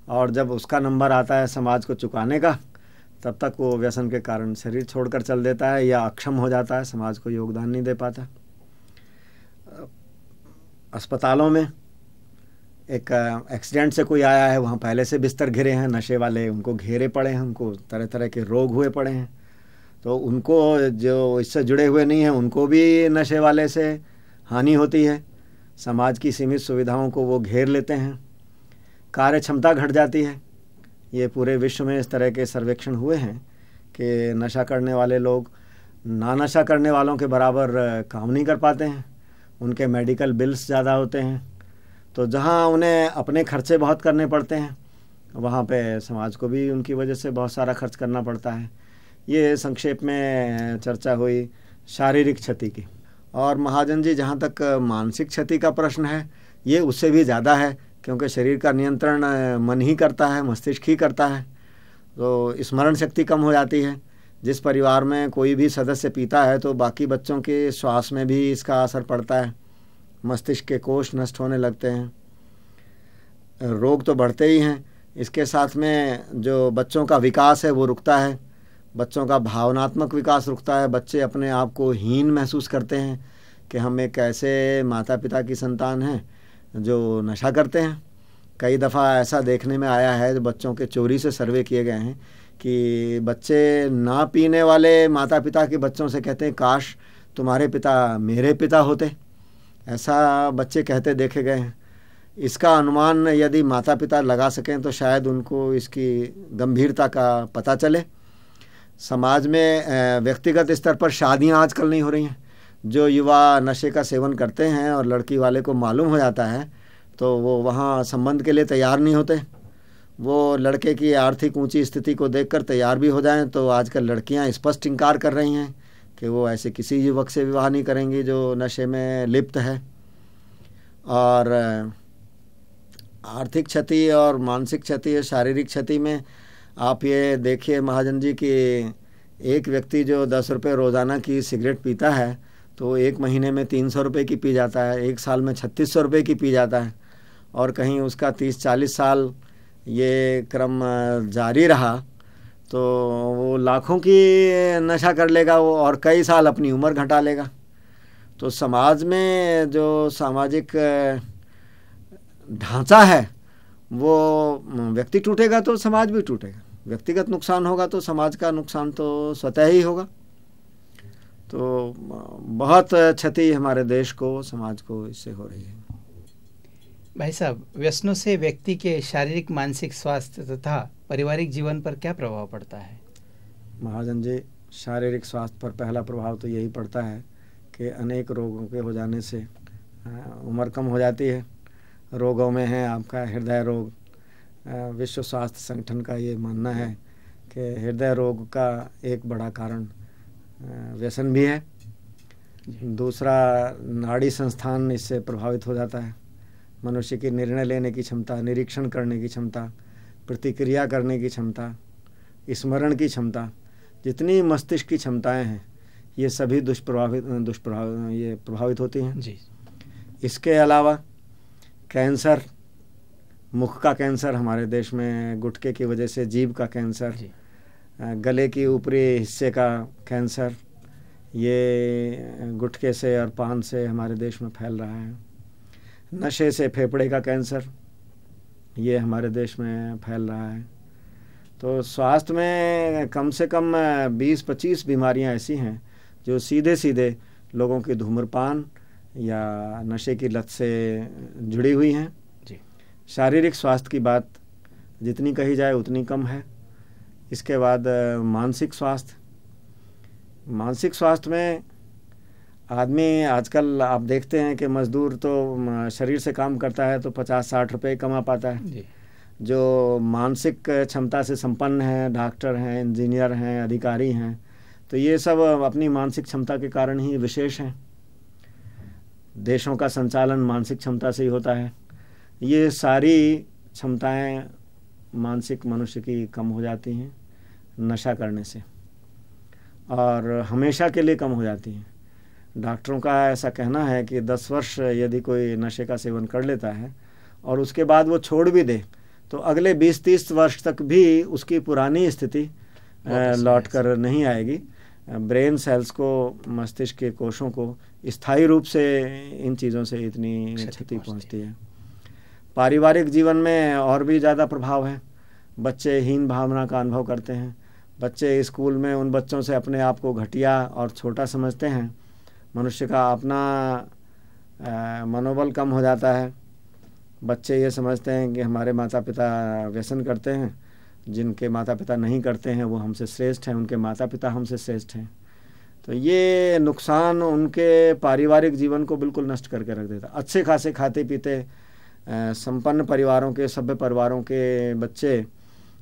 और जब उसका नंबर आता है समाज को चुकाने का, तब तक वो व्यसन के कारण शरीर छोड़कर चल देता है या अक्षम हो जाता है, समाज को योगदान नहीं दे पाता। अस्पतालों में एक एक्सीडेंट से कोई आया है, वहाँ पहले से बिस्तर घिरे हैं, नशे वाले उनको घेरे पड़े हैं, उनको तरह तरह के रोग हुए पड़े हैं, तो उनको जो इससे जुड़े हुए नहीं हैं उनको भी नशे वाले से हानि होती है। समाज की सीमित सुविधाओं को वो घेर लेते हैं, कार्य क्षमता घट जाती है। ये पूरे विश्व में इस तरह के सर्वेक्षण हुए हैं कि नशा करने वाले लोग ना नशा करने वालों के बराबर काम नहीं कर पाते हैं, उनके मेडिकल बिल्स ज़्यादा होते हैं। तो जहाँ उन्हें अपने खर्चे बहुत करने पड़ते हैं, वहाँ पे समाज को भी उनकी वजह से बहुत सारा खर्च करना पड़ता है। ये संक्षेप में चर्चा हुई शारीरिक क्षति की। और महाजन जी, जहाँ तक मानसिक क्षति का प्रश्न है, ये उससे भी ज़्यादा है, क्योंकि शरीर का नियंत्रण मन ही करता है, मस्तिष्क ही करता है। तो स्मरण शक्ति कम हो जाती है। जिस परिवार में कोई भी सदस्य पीता है तो बाकी बच्चों के श्वास में भी इसका असर पड़ता है, मस्तिष्क के कोष नष्ट होने लगते हैं, रोग तो बढ़ते ही हैं। इसके साथ में जो बच्चों का विकास है वो रुकता है, बच्चों का भावनात्मक विकास रुकता है। बच्चे अपने आप को हीन महसूस करते हैं कि हम एक ऐसे माता पिता की संतान हैं जो नशा करते हैं। कई दफ़ा ऐसा देखने में आया है, जो बच्चों के चोरी से सर्वे किए गए हैं, कि बच्चे ना पीने वाले माता पिता के बच्चों से कहते हैं, काश तुम्हारे पिता मेरे पिता होते। ऐसा बच्चे कहते देखे गए हैं। इसका अनुमान यदि माता पिता लगा सकें तो शायद उनको इसकी गंभीरता का पता चले। समाज में व्यक्तिगत स्तर पर शादियां आजकल नहीं हो रही हैं। जो युवा नशे का सेवन करते हैं और लड़की वाले को मालूम हो जाता है तो वो वहाँ संबंध के लिए तैयार नहीं होते। वो लड़के की आर्थिक ऊंची स्थिति को देखकर तैयार भी हो जाएं तो आजकल लड़कियां स्पष्ट इनकार कर रही हैं कि वो ऐसे किसी युवक से विवाह नहीं करेंगी जो नशे में लिप्त है। और आर्थिक क्षति और मानसिक क्षति, शारीरिक क्षति में आप ये देखिए महाजन जी कि एक व्यक्ति जो 10 रुपये रोज़ाना की सिगरेट पीता है तो एक महीने में 300 रुपये की पी जाता है, एक साल में 3600 रुपये की पी जाता है। और कहीं उसका 30-40 साल ये क्रम जारी रहा तो वो लाखों की नशा कर लेगा वो, और कई साल अपनी उम्र घटा लेगा। तो समाज में जो सामाजिक ढांचा है वो व्यक्ति टूटेगा तो समाज भी टूटेगा। व्यक्तिगत नुकसान होगा तो समाज का नुकसान तो स्वतः ही होगा। तो बहुत क्षति हमारे देश को, समाज को इससे हो रही है। भाई साहब, व्यसनों से व्यक्ति के शारीरिक मानसिक स्वास्थ्य तथा पारिवारिक जीवन पर क्या प्रभाव पड़ता है? महाजन जी, शारीरिक स्वास्थ्य पर पहला प्रभाव तो यही पड़ता है कि अनेक रोगों के हो जाने से उम्र कम हो जाती है। रोगों में है आपका हृदय रोग। विश्व स्वास्थ्य संगठन का ये मानना है कि हृदय रोग का एक बड़ा कारण व्यसन भी है। दूसरा, नाड़ी संस्थान इससे प्रभावित हो जाता है। मनुष्य की निर्णय लेने की क्षमता, निरीक्षण करने की क्षमता, प्रतिक्रिया करने की क्षमता, स्मरण की क्षमता, जितनी मस्तिष्क की क्षमताएं हैं ये सभी प्रभावित होती हैं जी। इसके अलावा कैंसर, मुख का कैंसर हमारे देश में, गुटखे की वजह से जीभ का कैंसर, गले की ऊपरी हिस्से का कैंसर, ये गुटखे से और पान से हमारे देश में फैल रहा है। नशे से फेफड़े का कैंसर, ये हमारे देश में फैल रहा है। तो स्वास्थ्य में कम से कम 20-25 बीमारियां ऐसी हैं जो सीधे सीधे लोगों की धूम्रपान या नशे की लत से जुड़ी हुई हैं। शारीरिक स्वास्थ्य की बात जितनी कही जाए उतनी कम है। इसके बाद मानसिक स्वास्थ्य। मानसिक स्वास्थ्य में आदमी आजकल आप देखते हैं कि मजदूर तो शरीर से काम करता है तो 50-60 रुपये कमा पाता है। जो मानसिक क्षमता से संपन्न हैं, डॉक्टर हैं, इंजीनियर हैं, अधिकारी हैं, तो ये सब अपनी मानसिक क्षमता के कारण ही विशेष हैं। देशों का संचालन मानसिक क्षमता से ही होता है। ये सारी क्षमताएं मानसिक मनुष्य की कम हो जाती हैं नशा करने से, और हमेशा के लिए कम हो जाती हैं। डॉक्टरों का ऐसा कहना है कि 10 वर्ष यदि कोई नशे का सेवन कर लेता है और उसके बाद वो छोड़ भी दे तो अगले 20-30 वर्ष तक भी उसकी पुरानी स्थिति लौट कर नहीं आएगी। ब्रेन सेल्स को, मस्तिष्क के कोषों को स्थायी रूप से इन चीज़ों से इतनी क्षति पहुंचती है। पारिवारिक जीवन में और भी ज़्यादा प्रभाव है। बच्चे हीन भावना का अनुभव करते हैं। बच्चे स्कूल में उन बच्चों से अपने आप को घटिया और छोटा समझते हैं। मनुष्य का अपना मनोबल कम हो जाता है। बच्चे ये समझते हैं कि हमारे माता पिता व्यसन करते हैं, जिनके माता पिता नहीं करते हैं वो हमसे श्रेष्ठ हैं, उनके माता पिता हमसे श्रेष्ठ हैं। तो ये नुकसान उनके पारिवारिक जीवन को बिल्कुल नष्ट करके रख देता। अच्छे खासे खाते पीते संपन्न परिवारों के, सभ्य परिवारों के बच्चे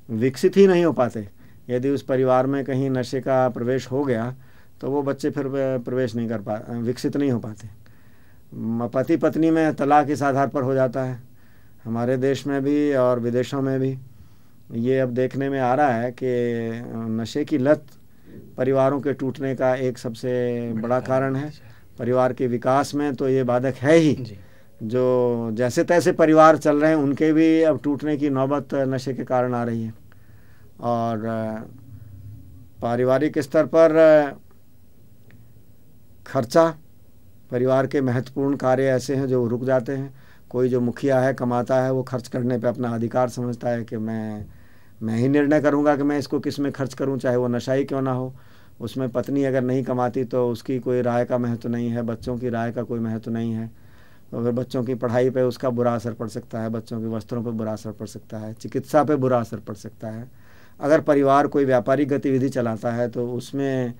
विकसित ही नहीं हो पाते। यदि उस परिवार में कहीं नशे का प्रवेश हो गया तो वो बच्चे फिर प्रवेश नहीं कर विकसित नहीं हो पाते। पति पत्नी में तलाक इस आधार पर हो जाता है। हमारे देश में भी और विदेशों में भी ये अब देखने में आ रहा है कि नशे की लत परिवारों के टूटने का एक सबसे बड़ा कारण है। परिवार के विकास में तो ये बाधक है ही। जो जैसे तैसे परिवार चल रहे हैं उनके भी अब टूटने की नौबत नशे के कारण आ रही है। और पारिवारिक स्तर पर खर्चा, परिवार के महत्वपूर्ण कार्य ऐसे हैं जो रुक जाते हैं। कोई जो मुखिया है, कमाता है, वो खर्च करने पे अपना अधिकार समझता है कि मैं ही निर्णय करूंगा कि मैं इसको किस में खर्च करूं, चाहे वो नशा ही क्यों ना हो। उसमें पत्नी अगर नहीं कमाती तो उसकी कोई राय का महत्व नहीं है, बच्चों की राय का कोई महत्व नहीं है। तो फिर बच्चों की पढ़ाई पे उसका बुरा असर पड़ सकता है, बच्चों के वस्त्रों पे बुरा असर पड़ सकता है, चिकित्सा पे बुरा असर पड़ सकता है। अगर परिवार कोई व्यापारिक गतिविधि चलाता है तो उसमें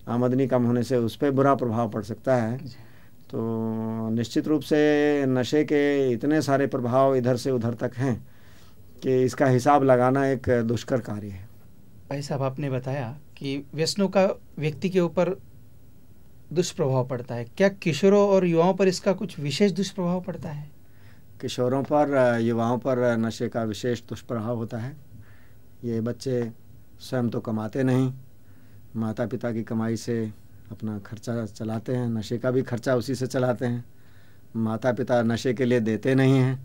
आमदनी कम होने से उस पर बुरा प्रभाव पड़ सकता है। तो निश्चित रूप से नशे के इतने सारे प्रभाव इधर से उधर तक हैं कि इसका हिसाब लगाना एक दुष्कर कार्य है। भाई साहब, आपने बताया कि व्यसनों का व्यक्ति के ऊपर दुष्प्रभाव पड़ता है। क्या किशोरों और युवाओं पर इसका कुछ विशेष दुष्प्रभाव पड़ता है? किशोरों पर, युवाओं पर नशे का विशेष दुष्प्रभाव होता है। ये बच्चे स्वयं तो कमाते नहीं, माता पिता की कमाई से अपना खर्चा चलाते हैं, नशे का भी खर्चा उसी से चलाते हैं। माता पिता नशे के लिए देते नहीं हैं,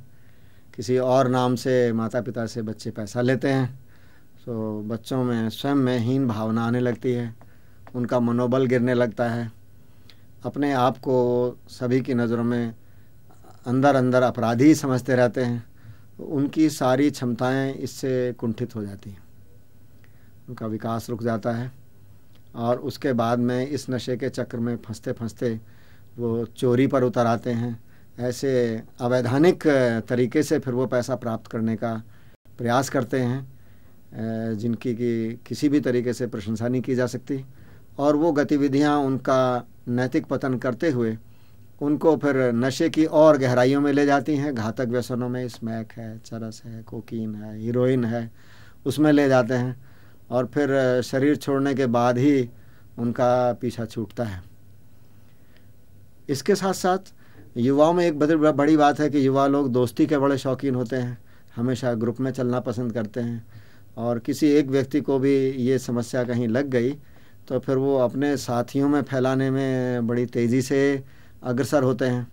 किसी और नाम से माता पिता से बच्चे पैसा लेते हैं। तो बच्चों में स्वयं में हीन भावना आने लगती है, उनका मनोबल गिरने लगता है, अपने आप को सभी की नज़रों में अंदर अंदर अपराधी समझते रहते हैं। उनकी सारी क्षमताएं इससे कुंठित हो जाती हैं, उनका विकास रुक जाता है। और उसके बाद में इस नशे के चक्र में फंसते फंसते वो चोरी पर उतर आते हैं। ऐसे अवैधानिक तरीके से फिर वो पैसा प्राप्त करने का प्रयास करते हैं जिनकी कि किसी भी तरीके से प्रशंसा नहीं की जा सकती। और वो गतिविधियां उनका नैतिक पतन करते हुए उनको फिर नशे की और गहराइयों में ले जाती हैं। घातक व्यसनों में स्मैक है, चरस है, कोकीन है, हीरोइन है, उसमें ले जाते हैं। और फिर शरीर छोड़ने के बाद ही उनका पीछा छूटता है। इसके साथ साथ युवाओं में एक बड़ी बात है कि युवा लोग दोस्ती के बड़े शौकीन होते हैं, हमेशा ग्रुप में चलना पसंद करते हैं। और किसी एक व्यक्ति को भी ये समस्या कहीं लग गई तो फिर वो अपने साथियों में फैलाने में बड़ी तेज़ी से अग्रसर होते हैं।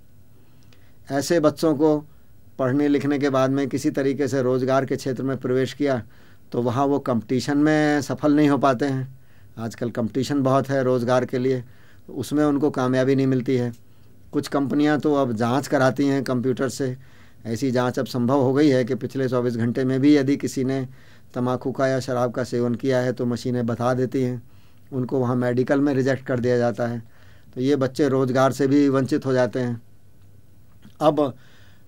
ऐसे बच्चों को पढ़ने लिखने के बाद में किसी तरीके से रोज़गार के क्षेत्र में प्रवेश किया तो वहाँ वो कंपटीशन में सफल नहीं हो पाते हैं। आजकल कंपटीशन बहुत है रोज़गार के लिए, उसमें उनको कामयाबी नहीं मिलती है। कुछ कंपनियां तो अब जांच कराती हैं कंप्यूटर से। ऐसी जांच अब संभव हो गई है कि पिछले 24 घंटे में भी यदि किसी ने तंबाकू का या शराब का सेवन किया है तो मशीनें बता देती हैं, उनको वहाँ मेडिकल में रिजेक्ट कर दिया जाता है। तो ये बच्चे रोज़गार से भी वंचित हो जाते हैं। अब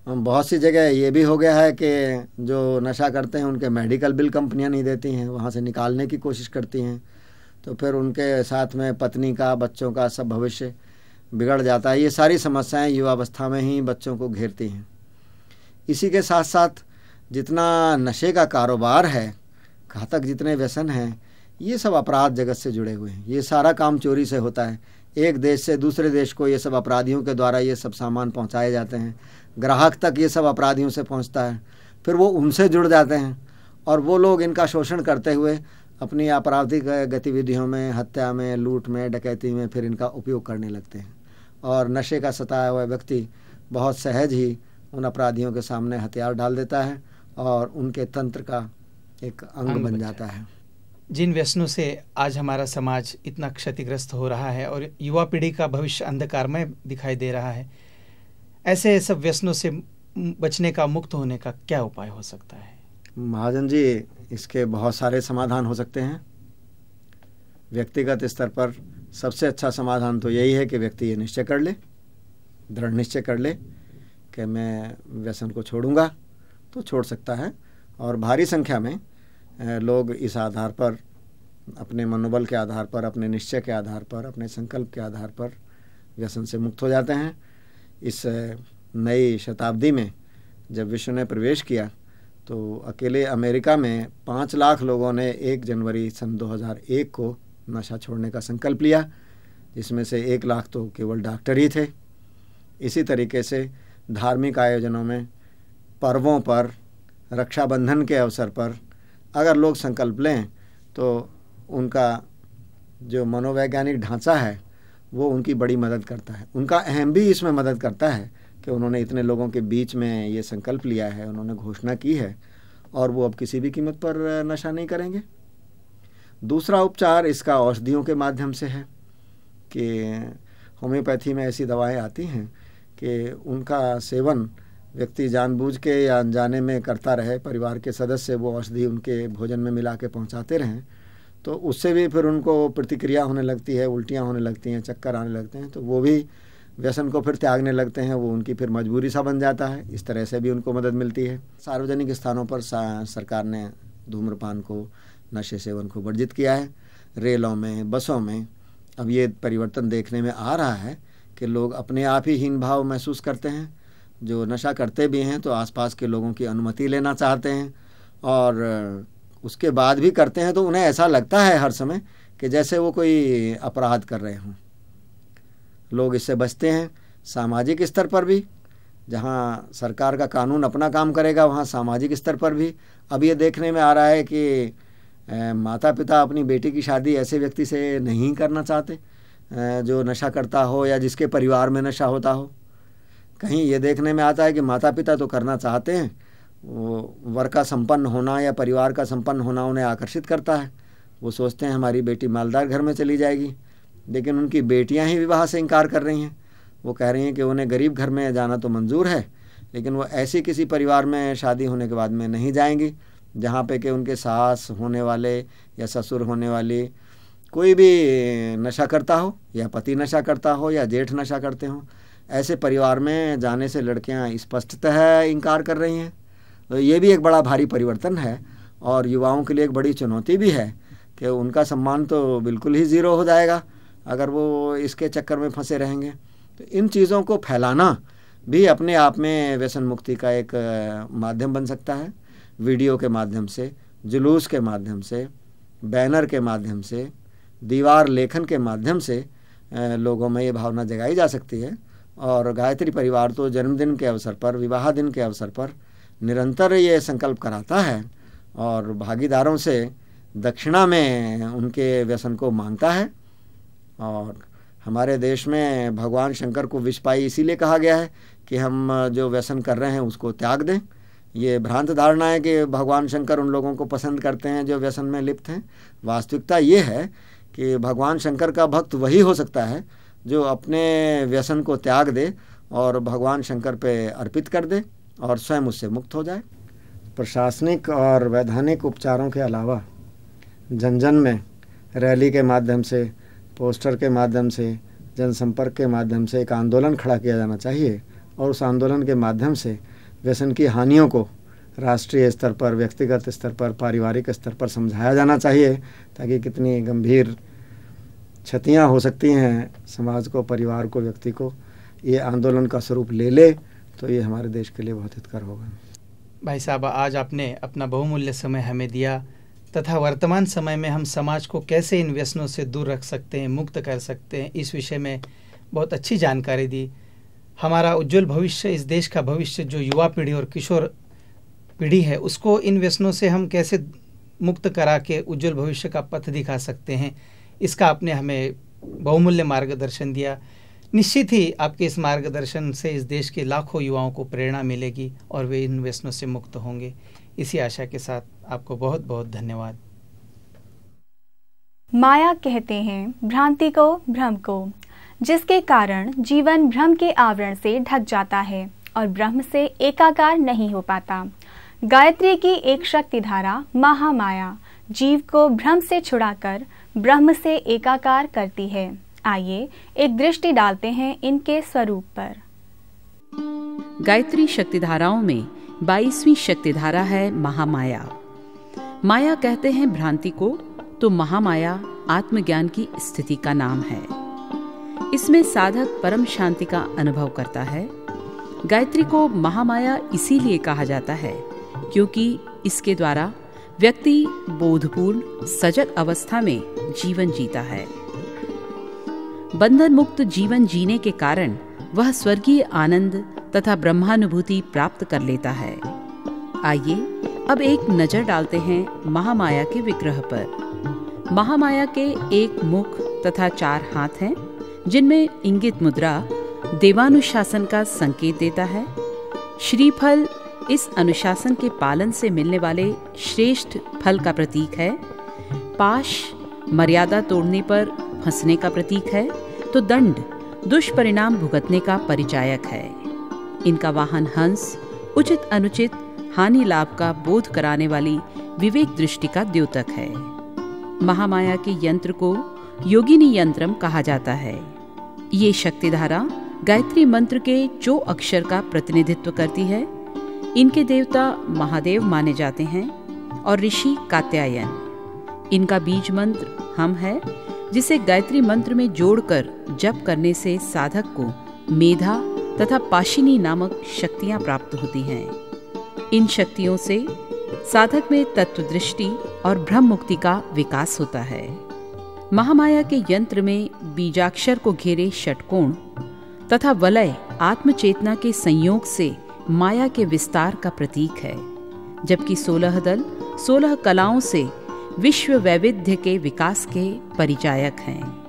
बहुत सी जगह ये भी हो गया है कि जो नशा करते हैं उनके मेडिकल बिल कंपनियां नहीं देती हैं, वहाँ से निकालने की कोशिश करती हैं। तो फिर उनके साथ में पत्नी का, बच्चों का सब भविष्य बिगड़ जाता है। ये सारी समस्याएं युवावस्था में ही बच्चों को घेरती हैं। इसी के साथ साथ जितना नशे का कारोबार है, घातक जितने व्यसन हैं, ये सब अपराध जगत से जुड़े हुए हैं। ये सारा काम चोरी से होता है। एक देश से दूसरे देश को ये सब अपराधियों के द्वारा ये सब सामान पहुंचाए जाते हैं। ग्राहक तक ये सब अपराधियों से पहुंचता है, फिर वो उनसे जुड़ जाते हैं और वो लोग इनका शोषण करते हुए अपनी आपराधिक गतिविधियों में, हत्या में, लूट में, डकैती में फिर इनका उपयोग करने लगते हैं। और नशे का सताया हुआ व्यक्ति बहुत सहज ही उन अपराधियों के सामने हथियार डाल देता है और उनके तंत्र का एक अंग बन जाता है। जिन व्यसनों से आज हमारा समाज इतना क्षतिग्रस्त हो रहा है और युवा पीढ़ी का भविष्य अंधकारमय दिखाई दे रहा है, ऐसे सब व्यसनों से बचने का, मुक्त होने का क्या उपाय हो सकता है? महाजन जी, इसके बहुत सारे समाधान हो सकते हैं। व्यक्तिगत स्तर पर सबसे अच्छा समाधान तो यही है कि व्यक्ति ये निश्चय कर ले, दृढ़ निश्चय कर ले कि मैं व्यसन को छोड़ूंगा, तो छोड़ सकता है। और भारी संख्या में लोग इस आधार पर, अपने मनोबल के आधार पर, अपने निश्चय के आधार पर, अपने संकल्प के आधार पर व्यसन से मुक्त हो जाते हैं। इस नई शताब्दी में जब विश्व ने प्रवेश किया तो अकेले अमेरिका में 5 लाख लोगों ने 1 जनवरी सन 2001 को नशा छोड़ने का संकल्प लिया। जिसमें से 1 लाख तो केवल डॉक्टर ही थे। इसी तरीके से धार्मिक आयोजनों में, पर्वों पर, रक्षाबंधन के अवसर पर अगर लोग संकल्प लें तो उनका जो मनोवैज्ञानिक ढांचा है वो उनकी बड़ी मदद करता है। उनका अहम भी इसमें मदद करता है कि उन्होंने इतने लोगों के बीच में ये संकल्प लिया है, उन्होंने घोषणा की है और वो अब किसी भी कीमत पर नशा नहीं करेंगे। दूसरा उपचार इसका औषधियों के माध्यम से है कि होम्योपैथी में ऐसी दवाएं आती हैं कि उनका सेवन व्यक्ति जानबूझ के या अनजाने में करता रहे, परिवार के सदस्य वो औषधि उनके भोजन में मिला के पहुँचाते रहें, तो उससे भी फिर उनको प्रतिक्रिया होने लगती है, उल्टियाँ होने लगती हैं, चक्कर आने लगते हैं, तो वो भी व्यसन को फिर त्यागने लगते हैं। वो उनकी फिर मजबूरी सा बन जाता है। इस तरह से भी उनको मदद मिलती है। सार्वजनिक स्थानों पर सरकार ने धूम्रपान को, नशे सेवन को वर्जित किया है। रेलों में, बसों में अब ये परिवर्तन देखने में आ रहा है कि लोग अपने आप ही हीन भाव महसूस करते हैं। जो नशा करते भी हैं तो आसपास के लोगों की अनुमति लेना चाहते हैं और उसके बाद भी करते हैं तो उन्हें ऐसा लगता है हर समय कि जैसे वो कोई अपराध कर रहे हों। लोग इससे बचते हैं। सामाजिक स्तर पर भी, जहाँ सरकार का कानून अपना काम करेगा, वहाँ सामाजिक स्तर पर भी अब ये देखने में आ रहा है कि माता पिता अपनी बेटी की शादी ऐसे व्यक्ति से नहीं करना चाहते जो नशा करता हो या जिसके परिवार में नशा होता हो। कहीं ये देखने में आता है कि माता पिता तो करना चाहते हैं, वो वर का संपन्न होना या परिवार का संपन्न होना उन्हें आकर्षित करता है। वो सोचते हैं हमारी बेटी मालदार घर में चली जाएगी, लेकिन उनकी बेटियां ही विवाह से इनकार कर रही हैं। वो कह रही हैं कि उन्हें गरीब घर में जाना तो मंजूर है, लेकिन वो ऐसी किसी परिवार में शादी होने के बाद में नहीं जाएंगी जहाँ पे कि उनके सास होने वाले या ससुर होने वाली कोई भी नशा करता हो या पति नशा करता हो या जेठ नशा करते हो। ऐसे परिवार में जाने से लड़कियां स्पष्टतः इनकार कर रही हैं। तो ये भी एक बड़ा भारी परिवर्तन है और युवाओं के लिए एक बड़ी चुनौती भी है कि उनका सम्मान तो बिल्कुल ही ज़ीरो हो जाएगा अगर वो इसके चक्कर में फंसे रहेंगे। तो इन चीज़ों को फैलाना भी अपने आप में व्यसन मुक्ति का एक माध्यम बन सकता है। वीडियो के माध्यम से, जुलूस के माध्यम से, बैनर के माध्यम से, दीवार लेखन के माध्यम से लोगों में ये भावना जगाई जा सकती है। और गायत्री परिवार तो जन्मदिन के अवसर पर, विवाह दिन के अवसर पर निरंतर ये संकल्प कराता है और भागीदारों से दक्षिणा में उनके व्यसन को मांगता है। और हमारे देश में भगवान शंकर को विषपाई इसीलिए कहा गया है कि हम जो व्यसन कर रहे हैं उसको त्याग दें। ये भ्रांत धारणा है कि भगवान शंकर उन लोगों को पसंद करते हैं जो व्यसन में लिप्त हैं। वास्तविकता ये है कि भगवान शंकर का भक्त वही हो सकता है जो अपने व्यसन को त्याग दे और भगवान शंकर पे अर्पित कर दे और स्वयं उससे मुक्त हो जाए। प्रशासनिक और वैधानिक उपचारों के अलावा जन जन में रैली के माध्यम से, पोस्टर के माध्यम से, जनसंपर्क के माध्यम से एक आंदोलन खड़ा किया जाना चाहिए और उस आंदोलन के माध्यम से व्यसन की हानियों को राष्ट्रीय स्तर पर, व्यक्तिगत स्तर पर, पारिवारिक स्तर पर समझाया जाना चाहिए ताकि कितनी गंभीर क्षतियाँ हो सकती हैं समाज को, परिवार को, व्यक्ति को, ये आंदोलन का स्वरूप ले ले तो ये हमारे देश के लिए बहुत हितकर होगा। भाई साहब, आज आपने अपना बहुमूल्य समय हमें दिया तथा वर्तमान समय में हम समाज को कैसे इन व्यसनों से दूर रख सकते हैं, मुक्त कर सकते हैं, इस विषय में बहुत अच्छी जानकारी दी। हमारा उज्जवल भविष्य, इस देश का भविष्य जो युवा पीढ़ी और किशोर पीढ़ी है, उसको इन व्यसनों से हम कैसे मुक्त करा के उज्जवल भविष्य का पथ दिखा सकते हैं, इसका आपने हमें बहुमूल्य मार्गदर्शन दिया। निश्चित ही आपके इस मार्गदर्शन से इस देश के लाखों युवाओं को प्रेरणा मिलेगी और वे इन व्यसनों से मुक्त होंगे। इसी आशा के साथ आपको बहुत बहुत धन्यवाद। माया कहते हैं भ्रांति को, भ्रम को, जिसके कारण जीवन भ्रम के आवरण से ढक जाता है और ब्रह्म से एकाकार नहीं हो पाता। गायत्री की एक शक्ति धारा महामाया जीव को भ्रम से छुड़ाकर ब्रह्म से एकाकार करती है। आइए एक दृष्टि डालते हैं इनके स्वरूप पर। गायत्री शक्तिधाराओं में 22वीं शक्तिधारा है महामाया। माया कहते हैं भ्रांति को, तो महामाया आत्मज्ञान की स्थिति का नाम है। इसमें साधक परम शांति का अनुभव करता है। गायत्री को महामाया इसीलिए कहा जाता है क्योंकि इसके द्वारा व्यक्ति बोधपूर्ण सजग अवस्था में जीवन जीता है। बंधन मुक्त जीवन जीने के कारण वह स्वर्गीय आनंद तथा ब्रह्मानुभूति प्राप्त कर लेता है। आइए अब एक नजर डालते हैं महामाया के विग्रह पर। महामाया के एक मुख तथा 4 हाथ हैं, जिनमें इंगित मुद्रा देवानुशासन का संकेत देता है। श्रीफल इस अनुशासन के पालन से मिलने वाले श्रेष्ठ फल का प्रतीक है। पाश मर्यादा तोड़ने पर फंसने का प्रतीक है, तो दंड दुष्परिणाम भुगतने का परिचायक है। इनका वाहन हंस उचित अनुचित हानि लाभ का बोध कराने वाली विवेक दृष्टि का द्योतक है। महामाया के यंत्र को योगिनी यंत्रम कहा जाता है। ये शक्तिधारा गायत्री मंत्र के जो अक्षर का प्रतिनिधित्व करती है। इनके देवता महादेव माने जाते हैं और ऋषि कात्यायन। इनका बीज मंत्र हम है, जिसे गायत्री मंत्र में जोड़कर जप करने से साधक को मेधा तथा पाशिनी नामक शक्तियां प्राप्त होती हैं। इन शक्तियों से साधक में तत्व दृष्टि और ब्रह्म मुक्ति का विकास होता है। महामाया के यंत्र में बीजाक्षर को घेरे षटकोण तथा वलय आत्मचेतना के संयोग से माया के विस्तार का प्रतीक है, जबकि 16 दल 16 कलाओं से विश्व वैविध्य के विकास के परिचायक हैं।